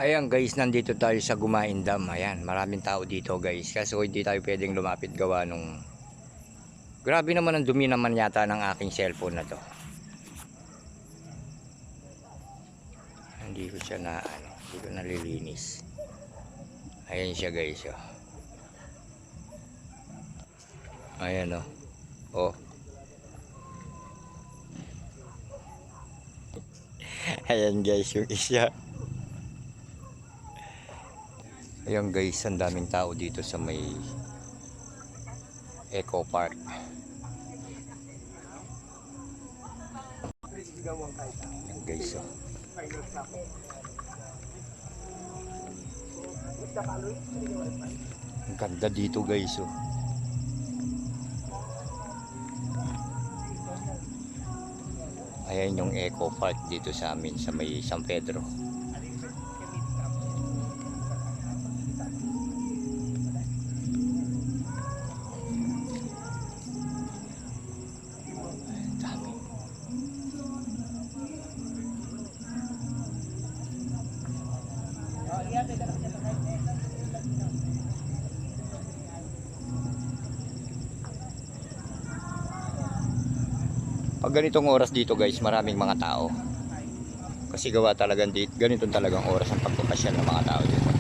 Ayan guys, nandito tayo sa Gumain Dam. Ayan, maraming tao dito guys. Kaso hindi tayo pwedeng lumapit gawa nung... Grabe naman ang dumi naman yata ng aking cellphone na to. Hindi ko siya hindi ko nalilinis. Ayan siya guys, oh. Ayan, oh. Oh. Ayan guys, yung isa. Ayan guys, ang daming tao dito sa may Eco Park. Ayan guys, oh. Ang ganda dito guys, oh. Ayan yung Eco Park dito sa amin sa may San Pedro. Dami. Pag ganitong oras dito guys, maraming mga tao. Kasi gawa talagang dito, ganitong talagang oras ang pagpapasyal ng mga tao dito.